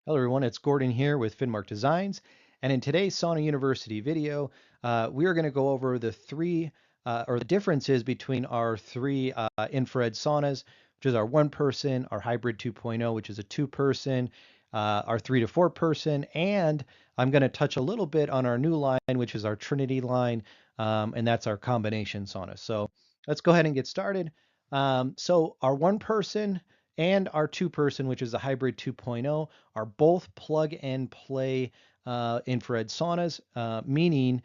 Hello everyone, it's Gordon here with Finnmark Designs, and in today's Sauna University video, we are going to go over the the differences between our three infrared saunas, which is our one person, our hybrid 2.0, which is a two person, our 3 to 4 person, and I'm going to touch a little bit on our new line, which is our Trinity line, and that's our combination sauna. So let's go ahead and get started. So our one person and our two person, which is the hybrid 2.0, are both plug and play infrared saunas, meaning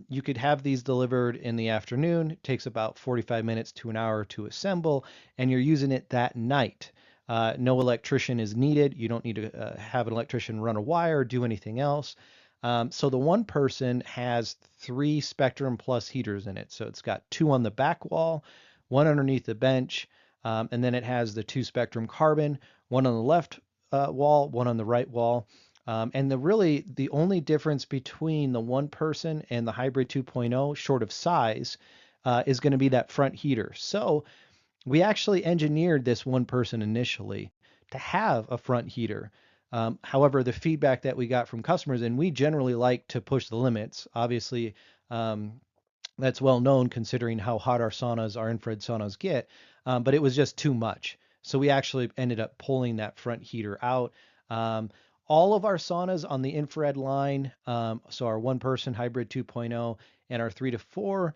you could have these delivered in the afternoon. It takes about 45 minutes to an hour to assemble, and you're using it that night. No electrician is needed. You don't need to have an electrician run a wire or do anything else. So the one person has 3 Spectrum Plus heaters in it. So it's got 2 on the back wall, 1 underneath the bench, and then it has the 2 Spectrum Carbon, 1 on the left wall, 1 on the right wall. And the only difference between the one person and the Hybrid 2.0, short of size, is going to be that front heater. So we actually engineered this one person initially to have a front heater. However, the feedback that we got from customers, and we generally like to push the limits. Obviously, that's well known considering how hot our saunas, our infrared saunas get, but it was just too much. So we actually ended up pulling that front heater out. All of our saunas on the infrared line, so our one person hybrid 2.0 and our 3 to 4,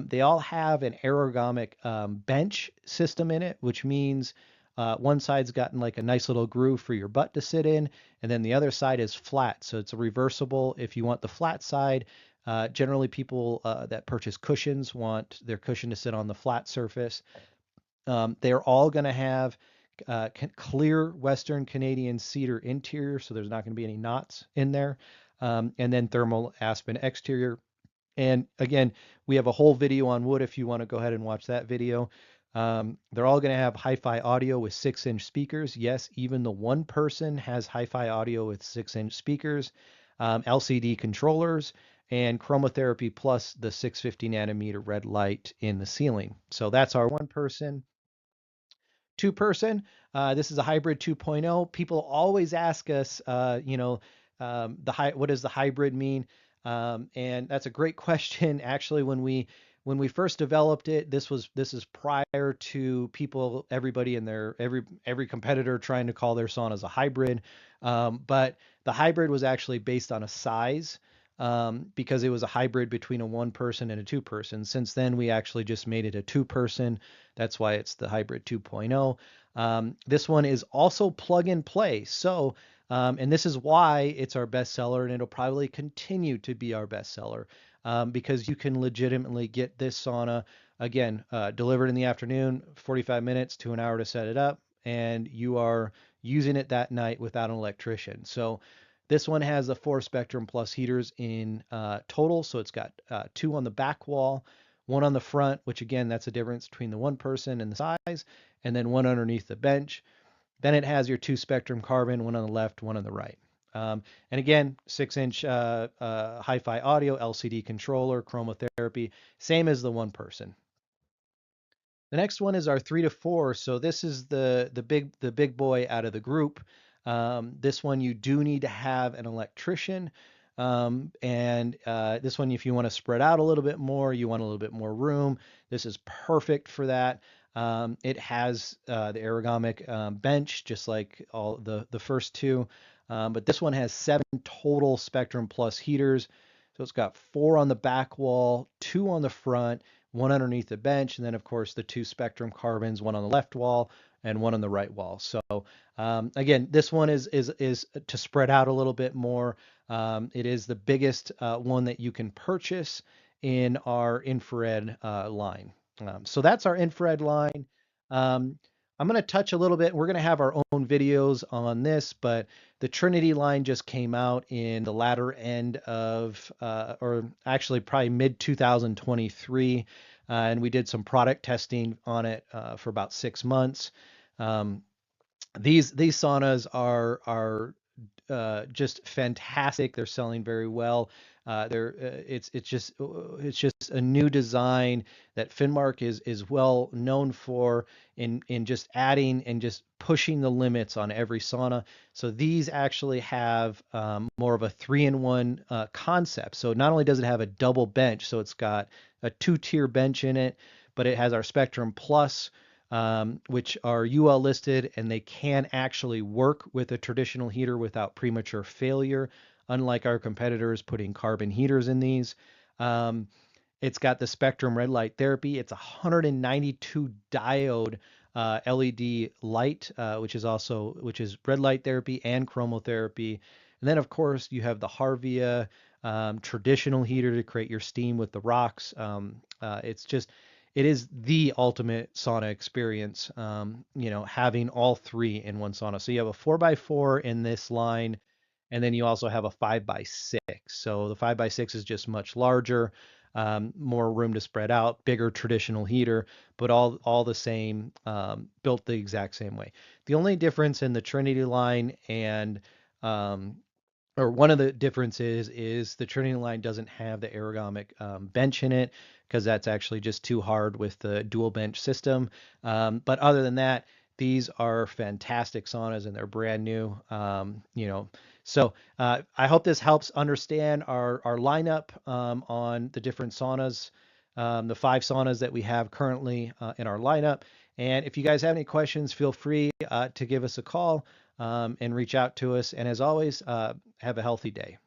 they all have an ergonomic bench system in it, which means one side's gotten like a nice little groove for your butt to sit in, and then the other side is flat. So it's a reversible. If you want the flat side, generally people that purchase cushions want their cushion to sit on the flat surface. They're all going to have clear Western Canadian cedar interior, so there's not going to be any knots in there. And then thermal aspen exterior. And again, we have a whole video on wood if you want to go ahead and watch that video. They're all going to have hi-fi audio with 6-inch speakers. Yes, even the one person has hi-fi audio with 6-inch speakers, LCD controllers, and chromotherapy plus the 650 nanometer red light in the ceiling. So that's our one person. Two person, this is a hybrid 2.0. People always ask us, what does the hybrid mean? And that's a great question. Actually, when we first developed it, this is prior to everybody in every competitor trying to call their saunas a hybrid. But the hybrid was actually based on a size. Because it was a hybrid between a one person and a two person. Since then, we actually just made it a two person. That's why it's the hybrid 2.0. This one is also plug and play. So, and this is why it's our best seller, and it'll probably continue to be our best seller because you can legitimately get this sauna again delivered in the afternoon, 45 minutes to an hour to set it up, and you are using it that night without an electrician. So this one has the 4 Spectrum Plus heaters in total. So it's got 2 on the back wall, 1 on the front, which again, that's the difference between the one person and the size, and then 1 underneath the bench. Then it has your 2 Spectrum Carbon, 1 on the left, 1 on the right. And again, 6-inch hi-fi audio, LCD controller, chromotherapy, same as the one person. The next one is our 3 to 4. So this is the big boy out of the group. This one you do need to have an electrician. And this one, if you want to spread out a little bit more, you want a little bit more room, this is perfect for that. It has the ergonomic bench, just like all the first two. But this one has 7 total Spectrum Plus heaters. So it's got 4 on the back wall, 2 on the front, 1 underneath the bench, and then of course the 2 Spectrum Carbons, 1 on the left wall and 1 on the right wall. So again, this one is to spread out a little bit more. It is the biggest one that you can purchase in our infrared line. So that's our infrared line. I'm going to touch a little bit. We're going to have our own videos on this, but the Trinity line just came out in the latter end of, or actually probably mid 2023, and we did some product testing on it for about 6 months. These saunas are just fantastic. They're selling very well. It's just a new design that Finnmark is well known for in just adding and just pushing the limits on every sauna. So these actually have more of a three-in-one concept. So not only does it have a double bench, so it's got a two-tier bench in it, but it has our Spectrum Plus, which are UL listed, and they can actually work with a traditional heater without premature failure, unlike our competitors putting carbon heaters in these. Um, it's got the Spectrum red light therapy. It's a 192 diode LED light, which is red light therapy and chromotherapy. And then of course you have the Harvia traditional heater to create your steam with the rocks. It is the ultimate sauna experience. Having all three in one sauna. So you have a 4x4 in this line, and then you also have a 5x6. So the 5x6 is just much larger, more room to spread out, bigger traditional heater, but all the same, built the exact same way. The only difference in the Trinity line and um, or one of the differences is the Trinity line doesn't have the ergonomic bench in it because that's actually just too hard with the dual bench system. But other than that, these are fantastic saunas and they're brand new. So I hope this helps understand our lineup on the different saunas, the 5 saunas that we have currently in our lineup. And if you guys have any questions, feel free to give us a call and reach out to us. And as always, have a healthy day.